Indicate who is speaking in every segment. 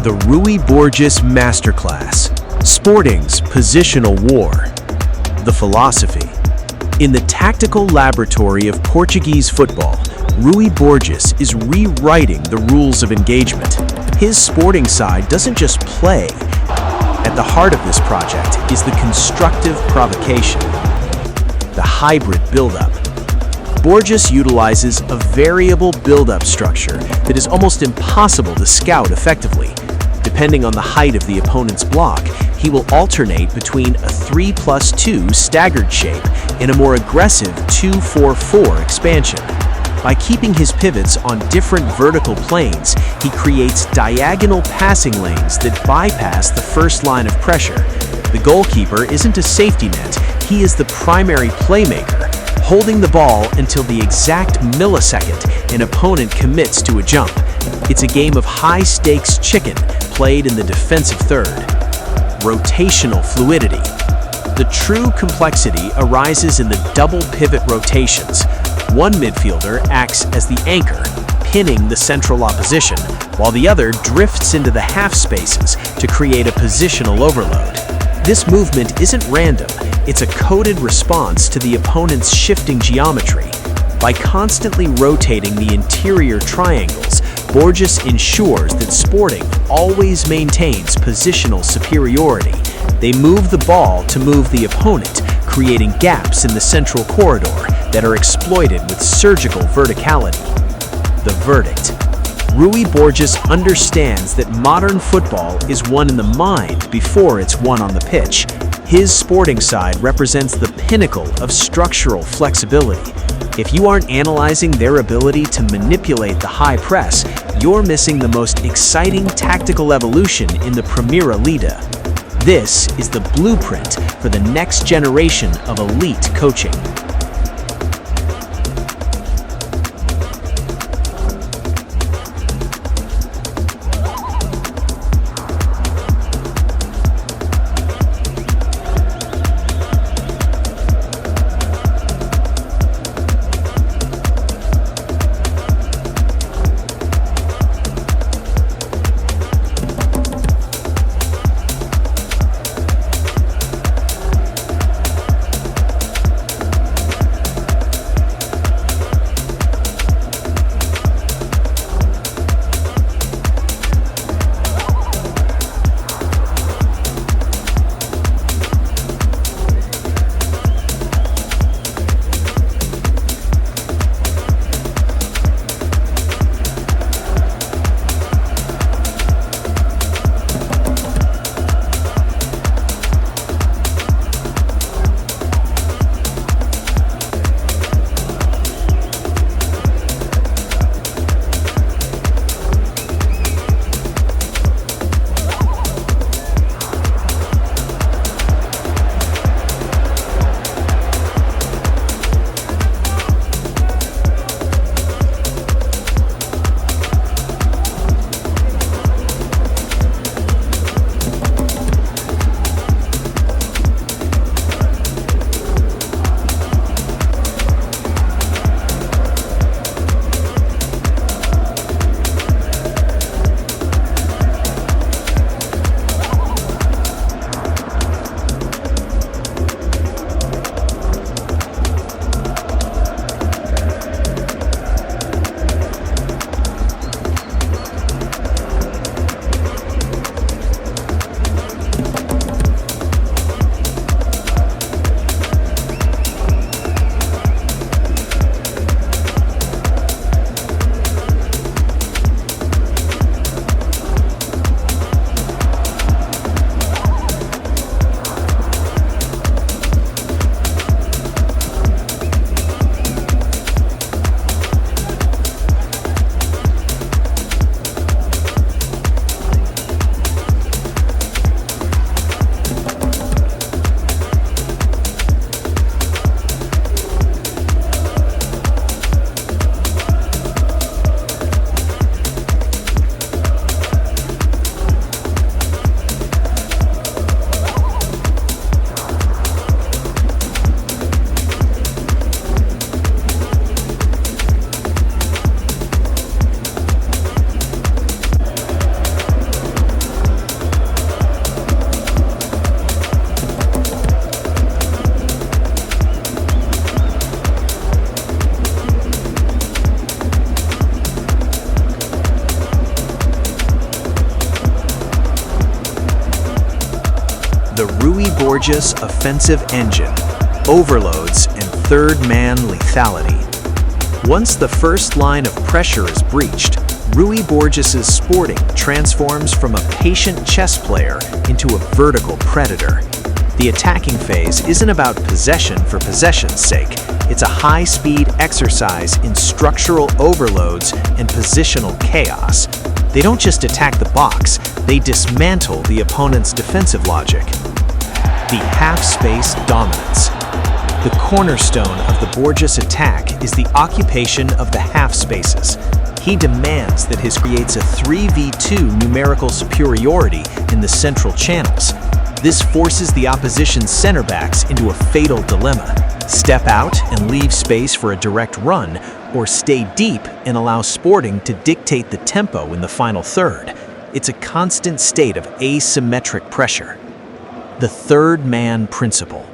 Speaker 1: the Rui Borges Masterclass, Sporting's Positional War. The philosophy. In the tactical laboratory of Portuguese football, Rui Borges is rewriting the rules of engagement. His Sporting side doesn't just play. At the heart of this project is the constructive provocation, the hybrid build-up. Borges utilizes a variable build-up structure that is almost impossible to scout effectively. Depending on the height of the opponent's block, he will alternate between a 3+2 staggered shape and a more aggressive 2-4-4 expansion. By keeping his pivots on different vertical planes, he creates diagonal passing lanes that bypass the first line of pressure. The goalkeeper isn't a safety net, he is the primary playmaker, holding the ball until the exact millisecond an opponent commits to a jump. It's a game of high-stakes chicken played in the defensive third. Rotational fluidity. The true complexity arises in the double pivot rotations. One midfielder acts as the anchor, pinning the central opposition, while the other drifts into the half spaces to create a positional overload. This movement isn't random, it's a coded response to the opponent's shifting geometry. By constantly rotating the interior triangles, Borges ensures that Sporting always maintains positional superiority. They move the ball to move the opponent, creating gaps in the central corridor that are exploited with surgical verticality. The verdict. Rui Borges understands that modern football is won in the mind before it's won on the pitch. His Sporting side represents the pinnacle of structural flexibility. If you aren't analyzing their ability to manipulate the high press, you're missing the most exciting tactical evolution in the Primeira Liga. This is the blueprint for the next generation of elite coaching. The Rui Borges offensive engine, overloads, and third-man lethality. Once the first line of pressure is breached, Rui Borges' Sporting transforms from a patient chess player into a vertical predator. The attacking phase isn't about possession for possession's sake. It's a high-speed exercise in structural overloads and positional chaos. They don't just attack the box, they dismantle the opponent's defensive logic. The half-space dominance. The cornerstone of the Borges attack is the occupation of the half-spaces. He demands that his creates a 3v2 numerical superiority in the central channels. This forces the opposition's center backs into a fatal dilemma. Step out and leave space for a direct run, or stay deep and allow Sporting to dictate the tempo in the final third. It's a constant state of asymmetric pressure. The third-man principle.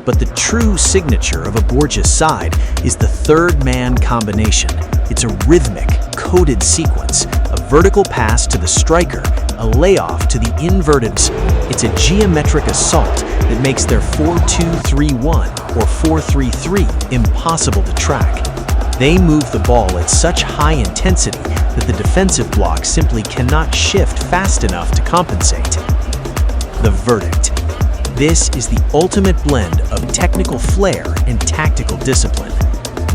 Speaker 1: But the true signature of a Borges side is the third-man combination. It's a rhythmic, coded sequence, a vertical pass to the striker, a layoff to the inverted. It's a geometric assault that makes their 4-2-3-1 or 4-3-3 impossible to track. They move the ball at such high intensity that the defensive block simply cannot shift fast enough to compensate. The verdict. This is the ultimate blend of technical flair and tactical discipline.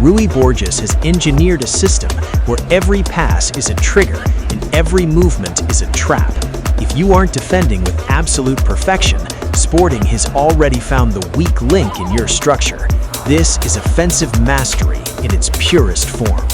Speaker 1: Rui Borges has engineered a system where every pass is a trigger and every movement is a trap. If you aren't defending with absolute perfection, Sporting has already found the weak link in your structure. This is offensive mastery in its purest form.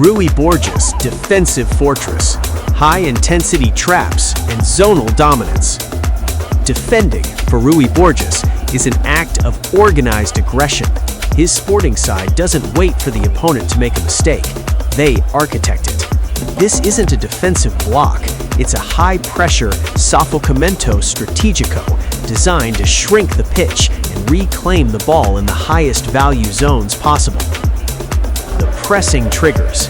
Speaker 1: Rui Borges' defensive fortress, high-intensity traps, and zonal dominance. Defending, for Rui Borges, is an act of organized aggression. His sporting side doesn't wait for the opponent to make a mistake. They architect it. This isn't a defensive block. It's a high-pressure soffocamento strategico designed to shrink the pitch and reclaim the ball in the highest value zones possible. The pressing triggers.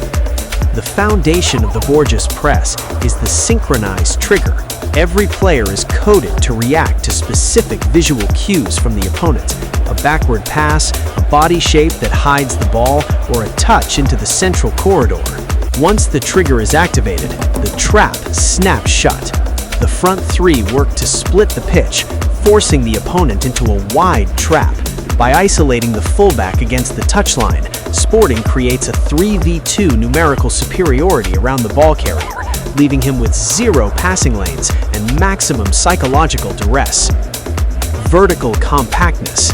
Speaker 1: The foundation of the Borges press is the synchronized trigger. Every player is coded to react to specific visual cues from the opponent. A backward pass, a body shape that hides the ball, or a touch into the central corridor. Once the trigger is activated, the trap snaps shut. The front three work to split the pitch, forcing the opponent into a wide trap. By isolating the fullback against the touchline, Sporting creates a 3v2 numerical superiority around the ball carrier, leaving him with 0 passing lanes and maximum psychological duress. Vertical compactness.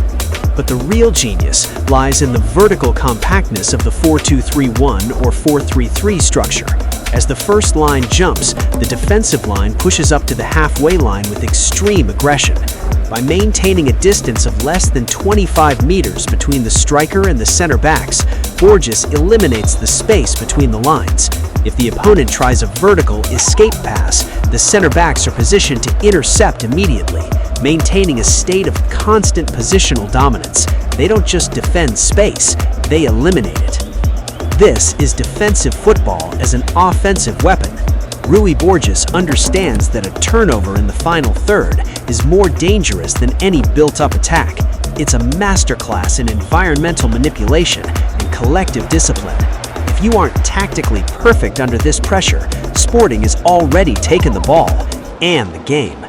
Speaker 1: But the real genius lies in the vertical compactness of the 4-2-3-1 or 4-3-3 structure. As the first line jumps, the defensive line pushes up to the halfway line with extreme aggression. By maintaining a distance of less than 25 meters between the striker and the center backs, Borges eliminates the space between the lines. If the opponent tries a vertical escape pass, the center backs are positioned to intercept immediately, maintaining a state of constant positional dominance. They don't just defend space, they eliminate it. This is defensive football as an offensive weapon. Rui Borges understands that a turnover in the final third is more dangerous than any built-up attack. It's a masterclass in environmental manipulation and collective discipline. If you aren't tactically perfect under this pressure, Sporting has already taken the ball and the game.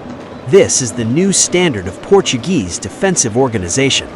Speaker 1: This is the new standard of Portuguese defensive organization.